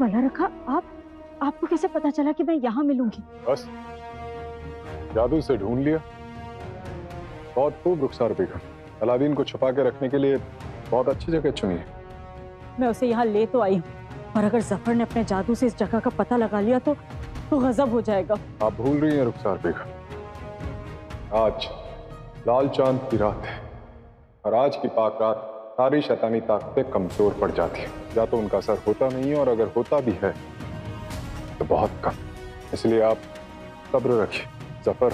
भला रखा, आपको कैसे पता चला कि मैं यहाँ मिलूंगी? बस जादू से ढूंढ लिया। बहुत खूब रुखसार बेगम, अलादीन को छुपा के रखने के लिए बहुत अच्छी जगह चुनी है। मैं उसे यहाँ ले तो आई हूँ, पर अगर जफर ने अपने जादू से इस जगह का पता लगा लिया तो गजब हो जाएगा। आप भूल रही हैं रुखसार बेगम, आज लाल चांद की रात है और आज की पाक रात सारी शैतानी ताकतें कमजोर पड़ जाती है। या तो उनका असर होता नहीं है और अगर होता भी है तो बहुत कम। इसलिए आप सब्र रखिए, जफर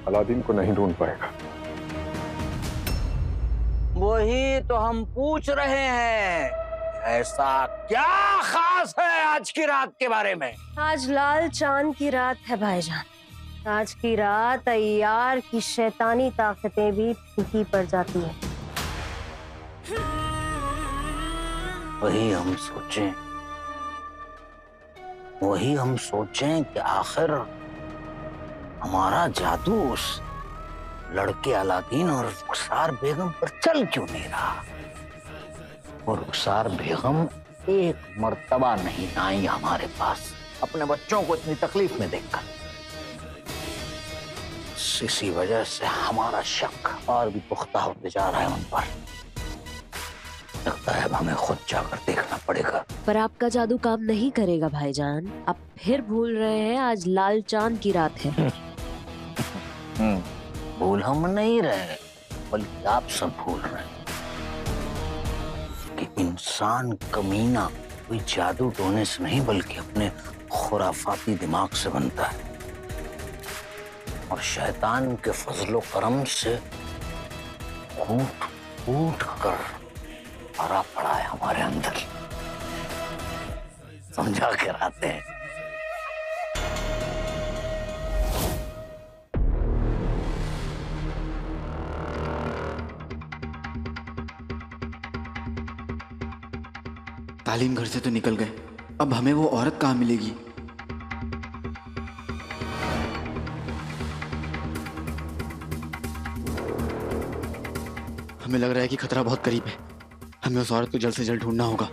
अलादीन को नहीं ढूंढ पाएगा। वही तो हम पूछ रहे हैं, ऐसा क्या खास है आज की रात के बारे में? आज लाल चांद की रात है भाईजान। आज की रात अय्यार की शैतानी ताकतें भी फीकी पड़ जाती हैं। वही हम सोचें कि आखिर हमारा जादू उस लड़के अलादीन और रुखसार बेगम पर चल क्यों नहीं रहा? और रुखसार बेगम एक मर्तबा नहीं आई हमारे पास अपने बच्चों को इतनी तकलीफ में देखकर। इसी वजह से हमारा शक और भी पुख्ता होते जा रहा है उन पर। लगता है अब हमें खुद जाकर देखना पड़ेगा। पर आपका जादू काम नहीं करेगा भाईजान। आप फिर भूल रहे हैं आज लाल चांद की रात है। भूल हम नहीं रहे, बल्कि आप सब भूल रहे हैं कि इंसान कमीना कोई जादू टोने से नहीं बल्कि अपने खुराफाती दिमाग से बनता है। और शैतान के फजलो करम से कूट कूट कर भरा पड़ा है हमारे अंदर। समझा कर आते हैं। तालीम घर से तो निकल गए, अब हमें वो औरत कहाँ मिलेगी? हमें लग रहा है कि खतरा बहुत करीब है। हमें उस औरत को जल्द से जल्द ढूंढना होगा।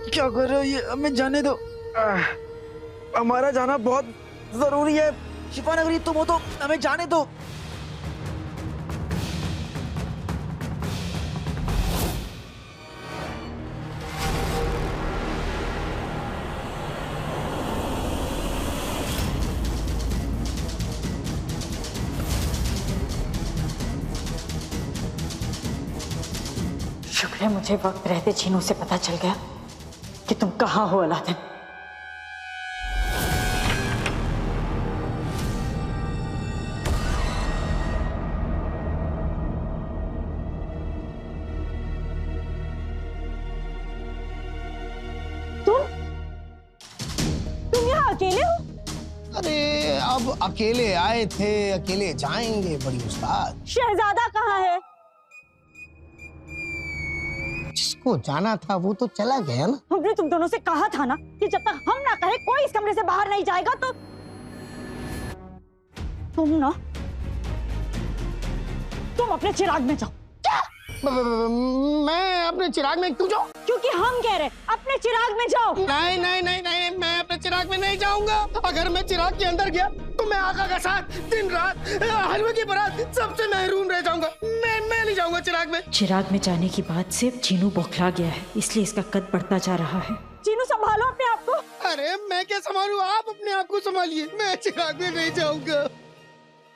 क्या कर रहे हो ये? हमें जाने दो। हमारा जाना बहुत जरूरी है। शिफा नगरी तुम हो तो हमें जाने दो। शुक्र है मुझे वक्त रहते छीनू से पता चल गया कि तुम कहाँ हो अलादीन। तुम यहाँ अकेले हो? अरे अब अकेले आए थे, अकेले जाएंगे बड़ी उस्ताद। शहजादा कहाँ है? जिसको जाना था वो तो चला गया ना। हमने तुम दोनों से कहा था ना कि जब तक हम ना कहे कोई इस कमरे से बाहर नहीं जाएगा। तो तुम अपने चिराग में जाओ। क्या? मैं अपने चिराग में क्यों जाऊं? क्योंकि हम कह रहे अपने चिराग में जाओ। नहीं नहीं नहीं नहीं, मैं अपने चिराग में नहीं जाऊंगा। अगर मैं चिराग के अंदर गया तो मैं आका का साथ दिन रात हलवे की बारात सबसे महरूम रह जाऊंगा। मैं नहीं जाऊंगा चिराग में। चिराग में जाने की बात से चीनू बौखला गया है, इसलिए इसका कद बढ़ता जा रहा है। चीनू संभालो अपने आप को। अरे मैं क्या संभालूं, आप अपने आप को संभालिए। मैं चिराग में नहीं जाऊंगा।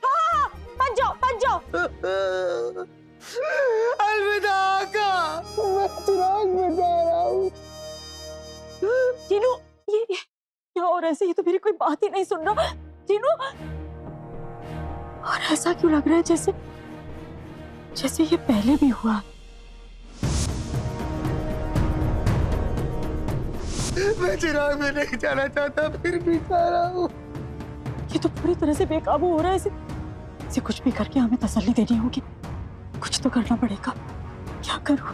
हाँ, बच जाओ। अलविदा आका, मैं चिराग में जा रहा हूँ। चीनू ये और ऐसे ही तो मेरी कोई बात ही नहीं सुन रहा। चीनू, और ऐसा क्यों लग रहा है जैसे ये पहले भी हुआ। मैं चिराग में नहीं जाना चाहता, फिर भी जा रहा हूँ। ये तो पूरी तरह से बेकाबू हो रहा है। इसे कुछ भी करके हमें तसल्ली देनी होगी। कुछ तो करना पड़ेगा। क्या करूं?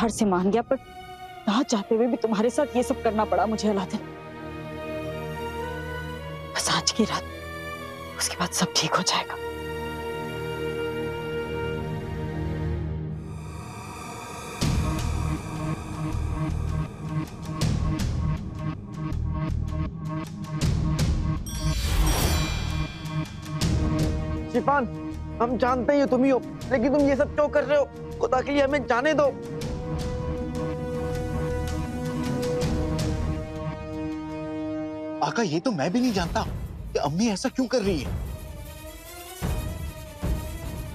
हार से मान गया, पर ना चाहते हुए भी तुम्हारे साथ ये सब करना पड़ा मुझे अलादीन। बस आज की रात, उसके बाद सब ठीक हो जाएगा। शिफान, हम जानते हैं तुम ही हो, लेकिन तुम ये सब क्यों कर रहे हो? खुदा के लिए हमें जाने दो। आका, ये तो मैं भी नहीं जानता कि अम्मी ऐसा क्यों कर रही है।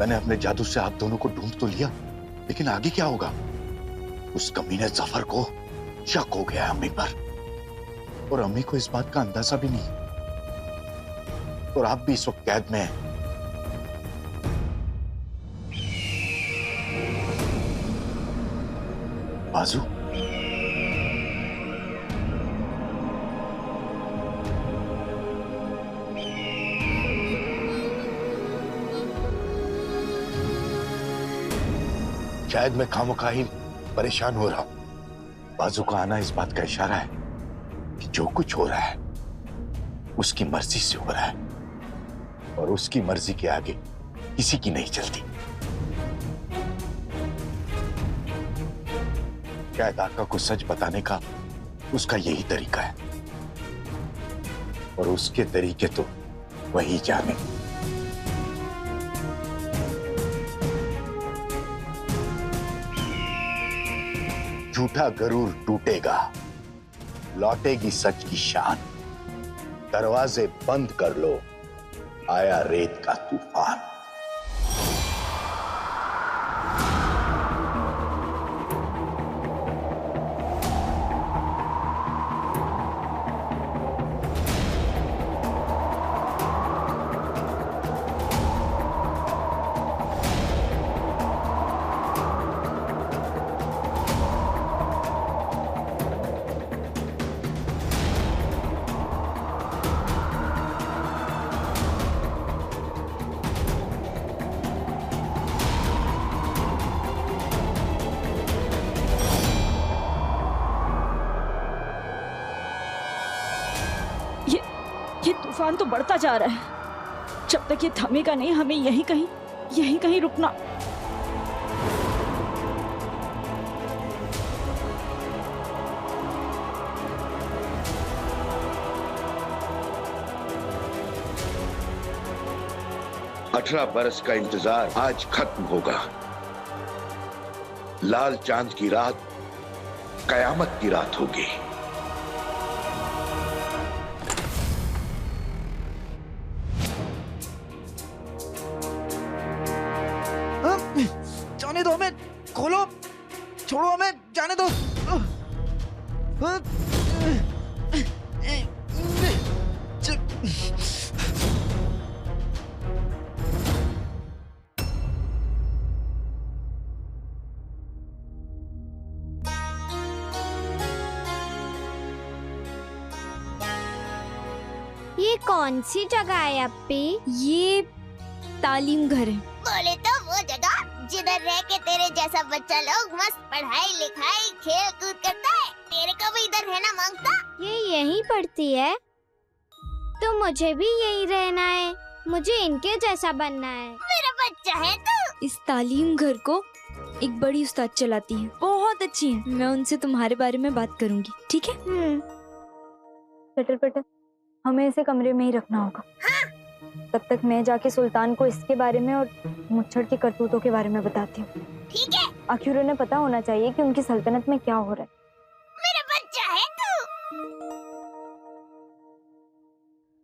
मैंने अपने जादू से आप दोनों को ढूंढ तो लिया, लेकिन आगे क्या होगा? उस कमीने जफर को शक हो गया है अम्मी पर, और अम्मी को इस बात का अंदाजा भी नहीं, और आप भी इस वक्त कैद में हैं। बाजू, शायद मैं खामोखाही परेशान हो रहा हूं। बाजू का आना इस बात का इशारा है कि जो कुछ हो रहा है उसकी मर्जी से हो रहा है, और उसकी मर्जी के आगे किसी की नहीं चलती। शायद आका को सच बताने का उसका यही तरीका है, और उसके तरीके तो वही जाने। झूठा गरूर टूटेगा, लौटेगी सच की शान। दरवाजे बंद कर लो, आया रेत का तूफान। ये तूफान तो बढ़ता जा रहा है। जब तक ये थमेगा नहीं, हमें यहीं कहीं रुकना। अठारह बरस का इंतजार आज खत्म होगा। लाल चांद की रात कयामत की रात होगी। जाने दो हमें, खोलो, छोड़ो हमें, जाने दो। ये कौन सी जगह है अप्पी? ये तालीम घर है। बोले तो वो जगह जिधर रह के तेरे जैसा बच्चा लोग मस्त पढ़ाई लिखाई खेल कूद करता है। तेरे को भी इधर रहना मांगता? ये यहीं पढ़ती है तो मुझे भी यहीं रहना है। मुझे इनके जैसा बनना है। मेरा बच्चा है तू। इस तालीम घर को एक बड़ी उस्ताद चलाती है, बहुत अच्छी है। मैं उनसे तुम्हारे बारे में बात करूंगी, ठीक है? चटर पटर, हमें इसे कमरे में ही रखना होगा। हाँ। तब तक मैं जाके सुल्तान को इसके बारे में और मुच्छड़ की करतूतों के बारे में बताती हूँ। ठीक है। आखिर उन्हें पता होना चाहिए कि उनकी सल्तनत में क्या हो रहा है। मेरा बच्चा है तू।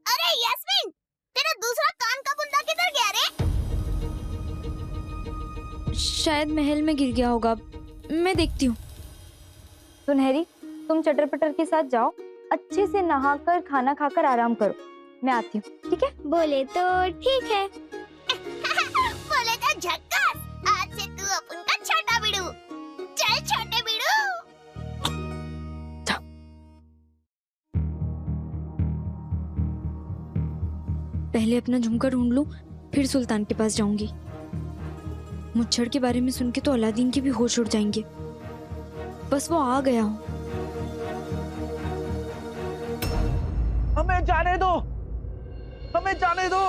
अरे यास्मीन, तेरा दूसरा कान का बुंदा किधर गया रे? शायद महल में गिर गया होगा, मैं देखती हूँ। सुनहरी, तुम चटर पटर के साथ जाओ, अच्छे से नहाकर खाना खाकर आराम करो। मैं आती हूँ, ठीक है? बोले तो ठीक है। बोले तो झक्कास। आज से तू अपन का छोटा बिड़ू। चल छोटे बिड़ू। पहले अपना झुमका ढूंढ लूं, फिर सुल्तान के पास जाऊंगी। मुच्छड़ के बारे में सुन के तो अलादीन के भी होश उड़ जाएंगे। बस वो आ गया हूँ। हमें जाने दो, हमें जाने दो,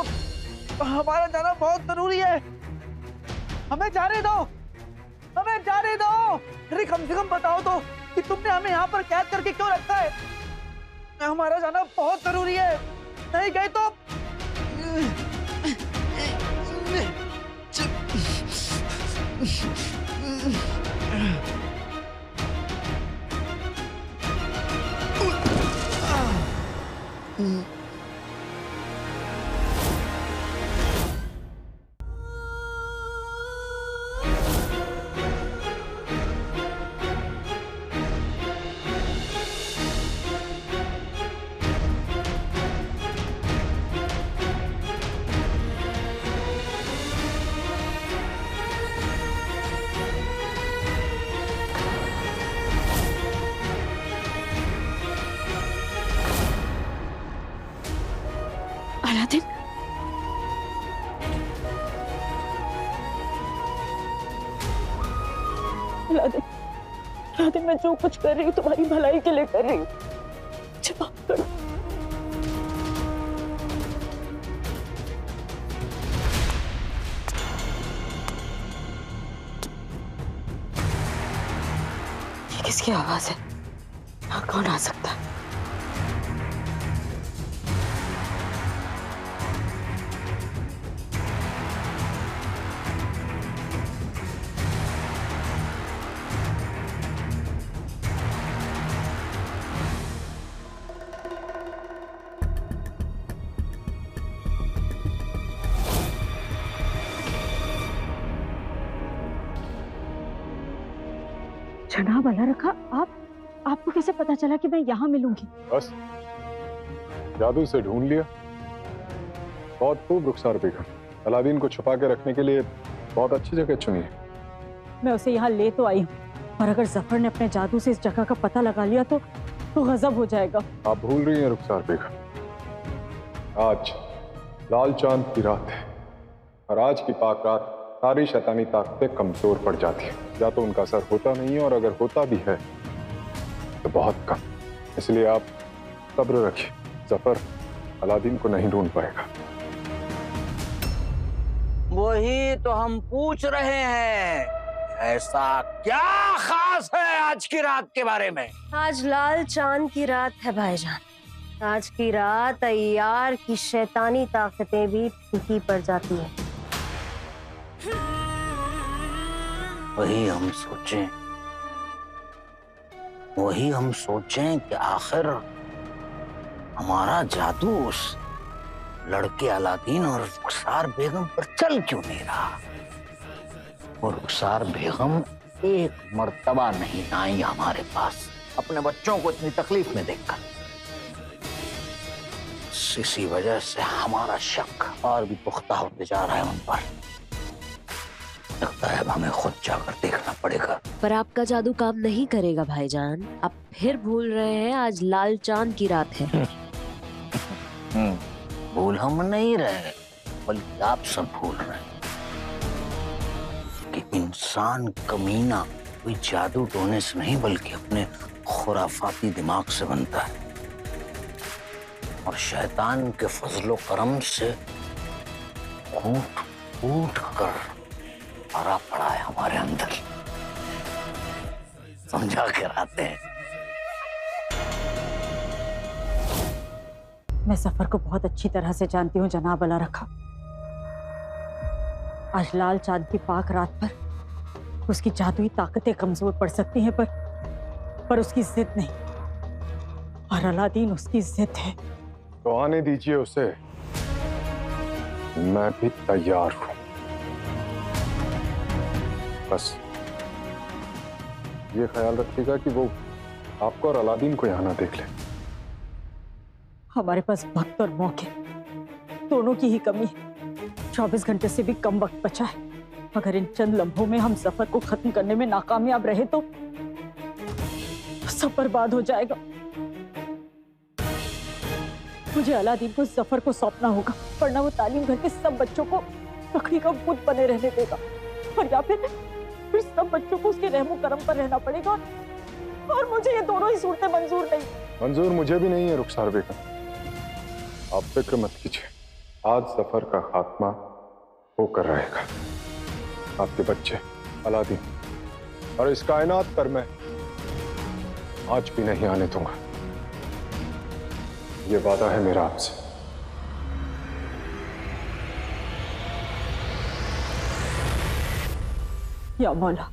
हमारा जाना बहुत जरूरी है। हमें जाने दो, हमें जाने दो। अरे कम से कम बताओ तो कि तुमने हमें यहाँ पर कैद करके क्यों रखा है? हमारा जाना बहुत जरूरी है, नहीं गए तो अलादीन, अलादीन, अलादीन, मैं जो कुछ कर रही हूँ तुम्हारी भलाई के लिए कर रही हूँ। जवाब करो। ये किसकी आवाज है? यहाँ कौन आ सकता है? जनाब अल्लाह रखा, आपको कैसे पता चला कि मैं यहाँ मिलूंगी? बस जादू से ढूंढ लिया। बहुत खूब रुखसार बेगम, अलादीन को छुपा के रखने के लिए बहुत अच्छी जगह चुनी है। मैं उसे यहाँ ले तो आई हूँ, पर अगर जफर ने अपने जादू से इस जगह का पता लगा लिया तो गजब हो जाएगा। आप भूल रही हैं रुखसार बेगम, आज लाल चांद की रात है और आज की पाक रात सारी शैतानी ताकतें कमजोर पड़ जाती है। या तो उनका असर होता नहीं है और अगर होता भी है तो बहुत कम। इसलिए आप सब्र रखिए, जफर अलादीन को नहीं ढूंढ पाएगा। वही तो हम पूछ रहे हैं, ऐसा क्या खास है आज की रात के बारे में? आज लाल चांद की रात है भाईजान। आज की रात अय्यार की शैतानी ताकतें भी फीकी पड़ जाती हैं। वही हम सोचें कि आखिर हमारा जादू उस लड़के अलादीन और रुखसार बेगम पर चल क्यों नहीं रहा? और रुखसार बेगम एक मर्तबा नहीं आई हमारे पास अपने बच्चों को इतनी तकलीफ में देखकर। इसी वजह से हमारा शक और भी पुख्ता होते जा रहा है उन पर। लगता है अब हमें खुद जाकर देखना पड़ेगा। पर आपका जादू काम नहीं करेगा भाईजान। आप फिर भूल रहे हैं आज लाल चांद की रात है। भूल हम नहीं रहे, बल्कि आप सब भूल रहे हैं कि इंसान कमीना कोई जादू टोने से नहीं बल्कि अपने खुराफाती दिमाग से बनता है। और शैतान के फजलो करम से फूट फूट कर भरा पड़ा है हमारे अंदर। समझा कर आते हैं। मैं सफर को बहुत अच्छी तरह से जानती हूँ जनाब अल्लाह रखा। आज लाल चांद की पाक रात पर उसकी जादुई ताकतें कमजोर पड़ सकती हैं, पर उसकी जिद नहीं। और अलादीन उसकी जिद है। तो आने दीजिए उसे, मैं भी तैयार हूं। बस ये ख्याल रखिएगा कि वो आपको और अलादीन को यहाँ ना देख ले। हमारे पास वक्त और मौके दोनों की ही कमी है। 24 घंटे से भी कम वक्त बचा है। अगर इन चंद लम्हों में हम सफर को खत्म करने में नाकामयाब रहे तो सब बर्बाद हो जाएगा। मुझे अलादीन को सफर को सौंपना होगा, वरना वो तालीम घर के सब बच्चों को लकड़ी का बुत बने रहने देगा। और या फिर सब बच्चों को उसके रहमो करम पर रहना पड़ेगा और मुझे ये दोनों ही सूरतें मंजूर नहीं। मंजूर मुझे भी नहीं है रुखसार बेगम। आप फिक्र मत कीजिए, आज सफर का खात्मा होकर रहेगा। आपके बच्चे अलादीन और इस कायनात पर मैं आज भी नहीं आने दूंगा। ये वादा है मेरा आपसे। या मौला,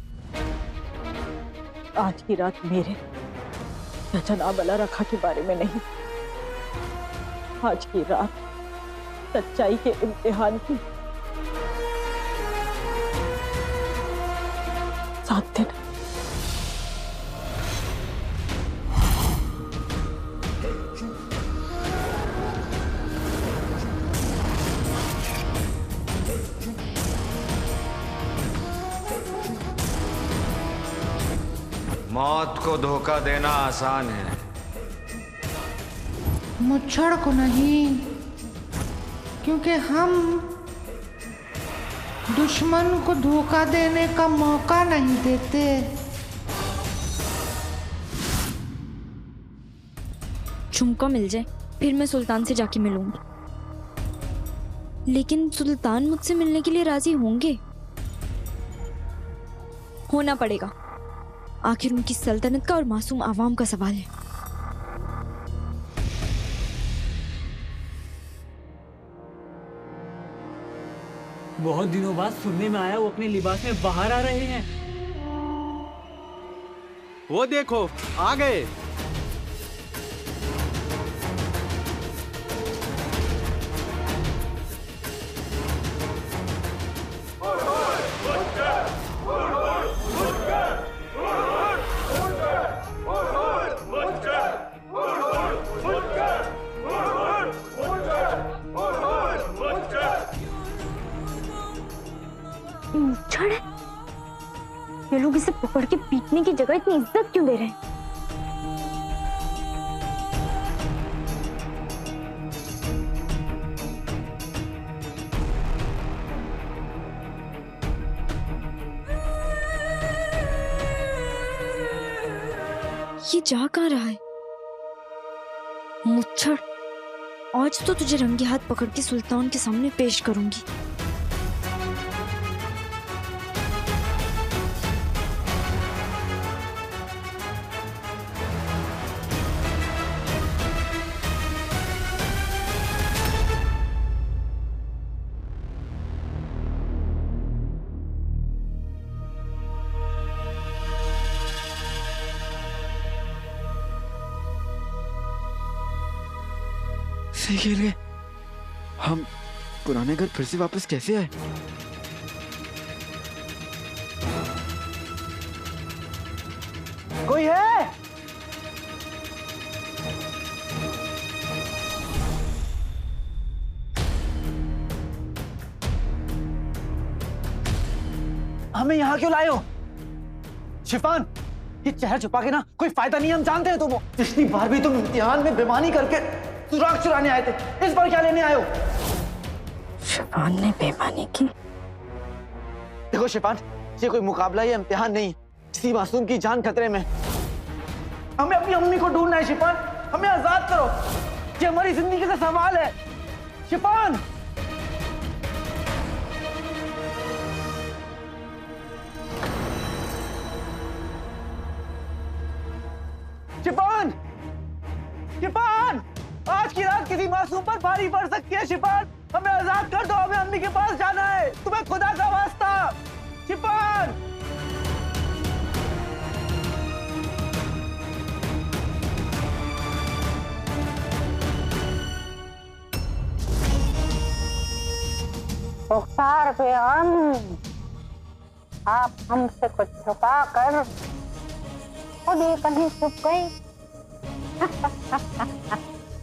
आज की रात मेरे या जनाब अला रखा के बारे में नहीं, आज की रात सच्चाई के इम्तिहान की। 7 दिन मौत को धोखा देना आसान है, मुच्छड़ को नहीं, क्योंकि हम दुश्मन को धोखा देने का मौका नहीं देते। झुमका मिल जाए फिर मैं सुल्तान से जाके मिलूंगी, लेकिन सुल्तान मुझसे मिलने के लिए राजी होंगे? होना पड़ेगा, आखिर उनकी सल्तनत का और मासूम आवाम का सवाल है। बहुत दिनों बाद सुनने में आया वो अपने लिबास में बाहर आ रहे हैं। वो देखो आ गए। मुच्छड़ है? ये लोग इसे पकड़ के पीटने की जगह इतनी इज्जत क्यों दे रहे हैं? ये जा कहाँ रहा है? मुच्छड़, आज तो तुझे रंगे हाथ पकड़ के सुल्तान के सामने पेश करूंगी। सही खेल गए। हम पुराने घर फिर से वापस कैसे आए? कोई है? हमें यहाँ क्यों लाए हो? शिफान, ये चेहरा छुपा के ना कोई फायदा नहीं, हम जानते हैं तुम। पिछली बार भी तुम इम्तिहान में बेईमानी करके सुराग चुराने आए थे, इस बार क्या लेने आए हो? शिफान ने बेईमानी की? देखो शिफान, ये कोई मुकाबला या इम्तिहान नहीं, किसी मासूम की जान खतरे में। हमें अपनी अम्मी को ढूंढना है शिफान, हमें आजाद करो, ये हमारी जिंदगी का सवाल है। शिफान, शिफान, शिफान, आज की रात किसी मासूम पर भारी पड़ सकती है। शिफान, हमें आजाद कर दो, हमें अम्मी के पास जाना है, तुम्हें खुदा का वास्ता। शिफान, रुखसार बेगम, आप हमसे कुछ छुपा कर खुद ही कहीं छुप गई।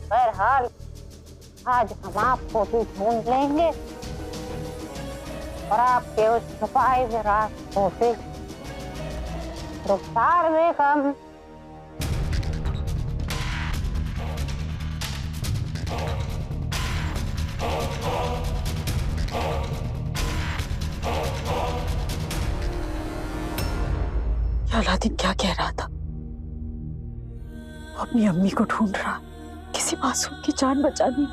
बहरहाल आज हम आपको भी ढूंढ लेंगे और आपके उस छुपाए हुए रास्तों से। रुखसार बेगम, अलादीन क्या कह रहा था? अपनी अम्मी को ढूंढ रहा, किसी मासूम की जान बचानी।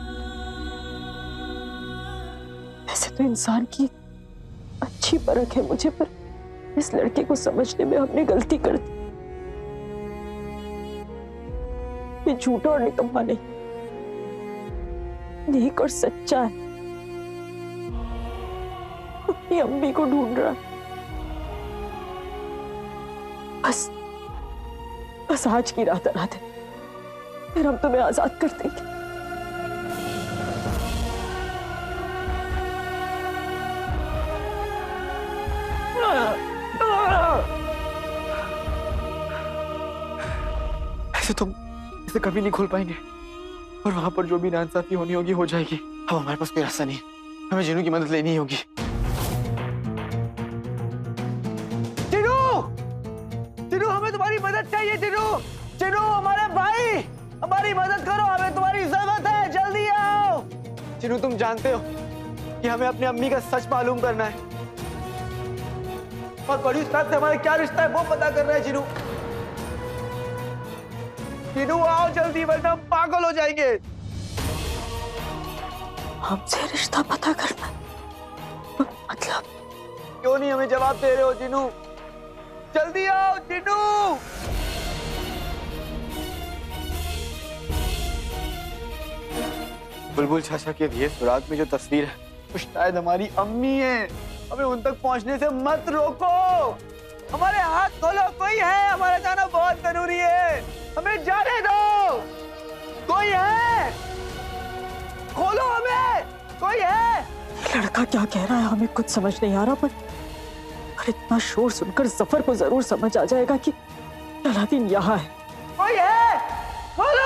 वैसे तो इंसान की अच्छी परख है मुझे, पर इस लड़के को समझने में हमने गलती कर दी। ये झूठा और निकम्मा नहीं, नेक और सच्चा है। अपनी अम्मी को ढूंढ रहा। बस आज की रात अरा दे, फिर हम तुम्हें आजाद कर देंगे। ऐसे तुम इसे कभी नहीं खोल पाएंगे, और वहां पर जो भी नाइंसाफी होनी होगी हो जाएगी। अब हमारे पास कोई रास्ता नहीं, हमें जिनू की मदद लेनी ही होगी। जिनू, जिनू हमें तुम्हारी मदद चाहिए। जिनू, जिनू हमारे भाई, हमारी मदद करो, हमें तुम्हारी जरूरत है, जल्दी आओ। जिनू तुम जानते हो कि हमें अपनी अम्मी का सच मालूम करना है, और बड़ी उस्ताद से हमारा क्या रिश्ता है वो पता करना है। जिनू, जिनू आओ जल्दी, वरना हम पागल हो जाएंगे। हमसे रिश्ता पता करना मतलब? क्यों नहीं हमें जवाब दे रहे हो? जिनू जल्दी आओ। जिनू, बुलबुल चाचा के दिए सुराग में जो तस्वीर है वो शायद हमारी अम्मी है। हमें उन तक पहुंचने से मत रोको, हमारे हाथ खोलो, कोई है, हमारा जाना बहुत जरूरी है, हमें जाने दो। कोई है, खोलो हमें, कोई है। लड़का क्या कह रहा है हमें कुछ समझ नहीं आ रहा, पर इतना शोर सुनकर जफर को जरूर समझ आ जाएगा कि अलादीन यहाँ है। कोई है, खोलो।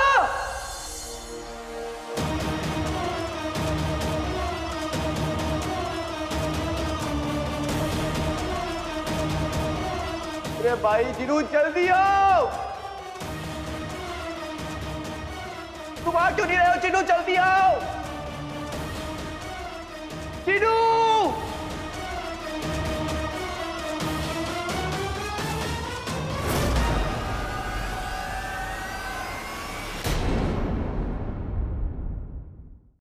अरे भाई जिनू जल्दी आओ। तुम आ क्यों नहीं रहे हो? जिनू जल्दी आओ। जिनू